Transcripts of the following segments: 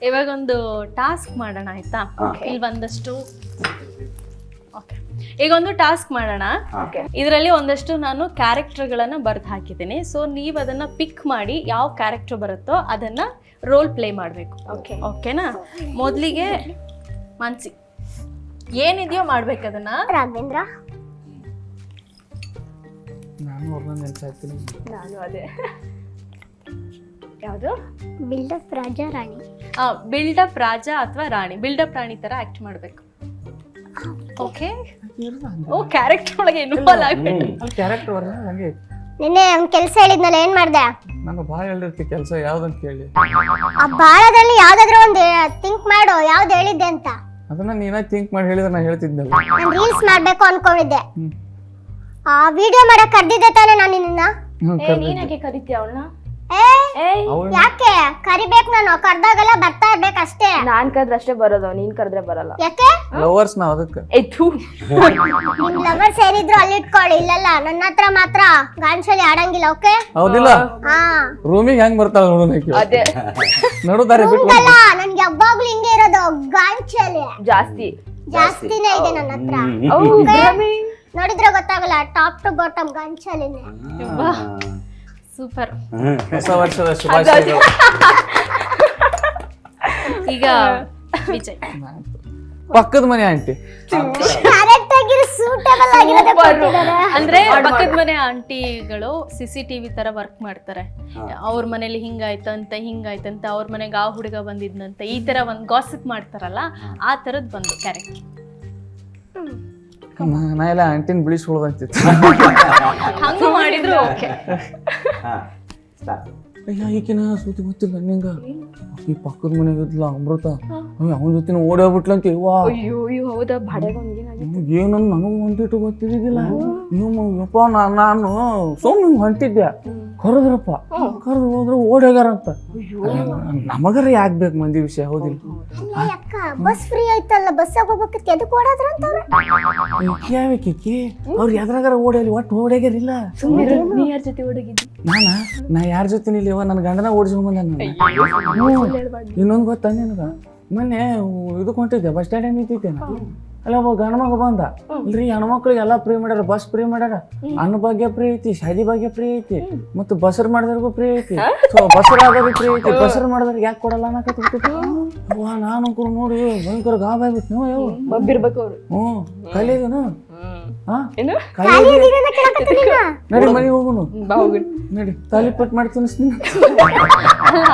ಇವಾಗ ಒಂದು ಟಾಸ್ಕ್ ಮಾಡೋಣ ಆಯ್ತಾ? ಇಲ್ಲಿ ಒಂದಷ್ಟು ಓಕೆ, ಈಗ ಒಂದು ಟಾಸ್ಕ್ ಮಾಡೋಣ. ಇದರಲ್ಲಿ ಒಂದಷ್ಟು ನಾನು ಕ್ಯಾರೆಕ್ಟರ್ಗಳನ್ನ ಬರ್ದು ಹಾಕಿದ್ದೀನಿ. ಸೊ ನೀವು ಅದನ್ನ ಪಿಕ್ ಮಾಡಿ ಯಾವ ಕ್ಯಾರೆಕ್ಟರ್ ಬರುತ್ತೋ ಅದನ್ನ ರೋಲ್ ಪ್ಲೇ ಮಾಡಬೇಕು. ಓಕೆನಾ? ಮೊದಲಿಗೆ ಮಾನ್ಸಿ ಏನಿದೆಯೋ ಮಾಡ್ಬೇಕು ಅದನ್ನ. ರಾಘವೇಂದ್ರ. ನಾನು ಅದೇ ಯಾವುದು ಬಿಲ್ಡಪ್ ರಾಜ ರಾಣಿ. ಬಿಲ್ಡಪ್ ರಾಜ ಅಥವಾ ರಾಣಿ, ಬಿಲ್ಡಪ್ ರಾಣಿ ತರ ಆಕ್ಟ್ ಮಾಡ್ಬೇಕು. ಓಕೆ, ಓ ಕ್ಯಾರೆಕ್ಟರ್ ಒಳಗೆ ಇನ್ವಾಲ್ವ್ ಆಗ್ಬೇಕು. ಕ್ಯಾರೆಕ್ಟರ್ ಹಂಗೆ ನಿನ್ನೆ ನಮ್ ಕೆಲಸ ಹೇಳಿದ್ನಲ್ಲ, ಏನ್ ಮಾಡ್ದೆ? ನಂಗೆ ಭಾಳ ಹೇಳಿರ್ತಿ ಕೆಲಸ ಯಾವ್ದಂತ ಕೇಳಿ. ಆ ಬಾಳದಲ್ಲಿ ಯಾವ್ದಾದ್ರು ಒಂದು ಥಿಂಕ್ ಮಾಡು, ಯಾವ್ದು ಹೇಳಿದ್ದೆ ಅಂತ. ಅದನ್ನ ನೀನ ಥಿಂಕ್ ಮಾಡಿ ಹೇಳಿದ್ರೆ ನಾ ಹೇಳ್ತಿದ್ನಲ್ಲ. ನಾನು ರೀಲ್ಸ್ ಮಾಡ್ಬೇಕು ಅನ್ಕೊಂಡಿದ್ದೆ. ಆ ವಿಡಿಯೋ ಮಾಡಕ್ ಕರ್ದಿದ್ದೆ ತಾನೆ ನಾನು ನಿನ್ನ. ನೀನಾಗೆ ಕರಿತೀಯ ಅವಳನ್ನ? ಯಾಕೆ ಕರಿಬೇಕು? ನಾನು ಕರ್ದಾಗೆಲ್ಲ ಬರ್ತಾ ಇರ್ಬೇಕು ಅಷ್ಟೇ. ನಾನ್ ಕರೆದ್ರೆ ಅಷ್ಟೇ ಬರೋದು, ನೀನ್ ಕರೆದ್ರೆ ಬರಲ್ಲ. ಯಾಕೆ? ಲವರ್ಸ್ ನಾವ್ ಅದಕ್ಕೆ. ನಿಮ್ ಲವರ್ ಸೇರಿದ್ರು ಅಲ್ಲಿ ಇಟ್ಕೊಳ್ಳಿ. ಇಲ್ಲಲ್ಲ, ನನ್ನ ಹತ್ರ ಮಾತ್ರ ಗಾನ್ಶಾಲಿ ಆಡಂಗಿಲ್ಲ. ಓಕೆ? ಹೌದಿಲ್ಲ? ಹಾ. ರೂಮಿಗೆ ಹೆಂಗ್ ಬರ್ತಾಳ ನೋಡೋಣ. ಅದೇ ನೋಡುದಾರೆ ಹಂಗಲ್ಲ, ನನ್ಗೆ ಯಾವಾಗ್ಲೂ ಹಿಂಗೆ ಇರೋದು. ಗಾನ್ಶಾಲಿ ಜಾಸ್ತಿನೇ ಇದೆ ನನ್ನ ಹತ್ರ. ನೋಡಿದ್ರೆ ಗೊತ್ತಾಗಲ್ಲ, ಟಾಪ್ ಟು ಬಾಟಮ್ ಗಾನ್ಶಾಲಿನೇ. ಸೂಪರ್. ಹೊಸ ವರ್ಷದ ಶುಭಾಶಯಗಳು. ಈಗ ವಿಜಯ್ ಪಕ್ಕದ ಮನೆ ಆಂಟಿ ಕರೆಕ್ಟ್ ಆಗಿ ಸೂಟಬಲ್ ಆಗಿರೋದೇ ಕೊಟ್ಟಿದ್ದಾರೆ. ಅಂದ್ರೆ ಪಕ್ಕದ ಮನೆ ಆಂಟಿಗಳು CCTV ತರ ವರ್ಕ್ ಮಾಡ್ತಾರೆ. ಅವ್ರ ಮನೇಲಿ ಹಿಂಗಾಯ್ತಂತ ಅವ್ರ ಮನೆಗೆ ಆ ಹುಡುಗ ಬಂದಿದ್ನಂತ ಈ ತರ ಒಂದ್ ಗಾಸಿಪ್ ಮಾಡ್ತಾರಲ್ಲ, ಆ ತರದ್ ಬಂದು ಕ್ಯಾರೆಕ್ಟರ್. ನಾ ಎಲ್ಲ ಆಂಟಿನ ಬಿಳಿಸ್ಕೊಳ್ದಂತಿತ್ತು. ಹಂಗ ಮಾಡಿದ್ರು ಓಕೆ. ಅಯ್ಯ ಈಕಿನ ಸುದ್ದಿ ಗೊತ್ತಿಲ್ಲ ನಿಂಗ. ಈ ಪಕ್ಕದ ಮನೆಗೆ ಇದ್ಲ ಅಮೃತ, ಅವನ ಜೊತೆ ಓಡಿ ಹೋಗ್ಬಿಟ್ಲಂತ. ಅಯ್ಯೋ ಹೌದಾ? ಏನಂದ್ ನನಗೂ ಒಂದಿಟ್ಟು ಗೊತ್ತಿದ್ದಿಲ್ಲ. ಯಪ್ಪ ನಾನು ಸುಮ್ಮನೆ ಹೊಂಟಿದ್ದೆ, ಕರೆದ್ರಪ್ಪ, ಕರೆದು ಹೋದ್ರೆ ಓಡಿ ಹೋಗ್ಯಾರಂತ. ನಮಗರ ಯಾಕೆ ಬೇಕು ಮಂದಿ ವಿಷಯ? ಹೌದಿಲ್ಲ? ಅಕ್ಕ ಬಸ್ ಫ್ರೀ ಆಯ್ತಲ್ಲ, ಬಸ್ಸಾಗ ಹೋಗ್ಬೇಕಿತ್ತು, ಎದಕ್ಕೆ ಓಡಾದ್ರಂತ ಯಾವಕಿ ಅವ್ರು ಎದ್ರಾಗಾರ ಓಡಲಿ, ಒಟ್ಟು ಓಡ್ಯಾಗ್ಯಾರಿಲ್ಲ. ನೀ ಯಾರ ಜೊತೆ ಓಡೋಗಿದ್ದಿ? ನಾ ಯಾರ ಜೊತೆ ನಿಲ್ಲಿವ, ನನ್ನ ಗಂಡನ ಓಡಿಸ್ಕೊಂಬಂದ. ಇನ್ನೊಂದು ಗೊತ್ತಾ ನಿನಗ? ಮೊನ್ನೆ ಇದಕ್ಕೆ ಹೊಂಟಿದ್ದೆ, ಬಸ್ ಸ್ಟ್ಯಾಂಡ್ ನಿಂತಿದ್ದೆ. ಅಲ್ಲ ಒಬ್ಬ ಗಂಡ ಮಗ ಬಂದ. ಇಲ್ರಿ ಹೆಣ್ಮಕ್ಳಿಗೆ ಎಲ್ಲ ಫ್ರೀ ಮಾಡ್ಯಾರ, ಬಸ್ ಫ್ರೀ ಮಾಡ್ಯಾರ, ಅನ್ನ ಬಗ್ಗೆ ಫ್ರೀ ಐತಿ, ಶಾದಿ ಬಗ್ಗೆ ಫ್ರೀ ಐತಿ, ಮತ್ತು ಬಸರ್ ಮಾಡಿದವ್ರಿಗೂ ಫ್ರೀ ಐತಿ, ಬಸರ್ ಆದವ್ರಿಗೆ ಫ್ರೀ ಐತಿ, ಬಸರ್ ಮಾಡಿದವ್ರಿಗೆ ಯಾಕೆ ಕೊಡಲ್ಲ ಅನ್ನಕತ್ತಿಬಿಟ್ಟು. ನಾನು ನೋಡಿ ಭಯಂಕರ ಗಾಬ್ ಆಗ್ಬಿಟ್ಟು. ನೀವು ಬಬ್ಬಿರ್ಬೇಕು ಅವ್ರು. ಕಲಿಯೋದೇನು? ನಡಿ ಮನೆಗೆ ಹೋಗುನು, ನಡಿ ತಾಲಿಪಟ್ ಮಾಡ್ತೀನಿ.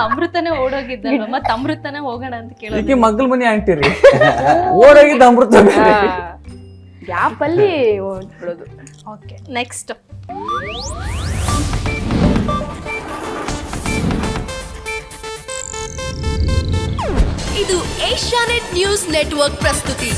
ಅಮೃತನೇ ಓಡೋಗಿದ್ದಲ್ವ, ಮತ್ ಅಮೃತನೇ ಹೋಗೋಣ ಅಂತ ಕೇಳೋದು. ಈಕೆ ಮಗ್ಳ ಮನೆ ಆಂಟಿರಿ, ಓಡೋಗಿದ್ದ ಅಮೃತ ಗ್ಯಾಪಲ್ಲಿ ಬಿಡೋದು. Okay, next. ಇದು ಏಷ್ಯಾನೆಟ್ ನ್ಯೂಸ್ ನೆಟ್ವರ್ಕ್ ಪ್ರಸ್ತುತಿ.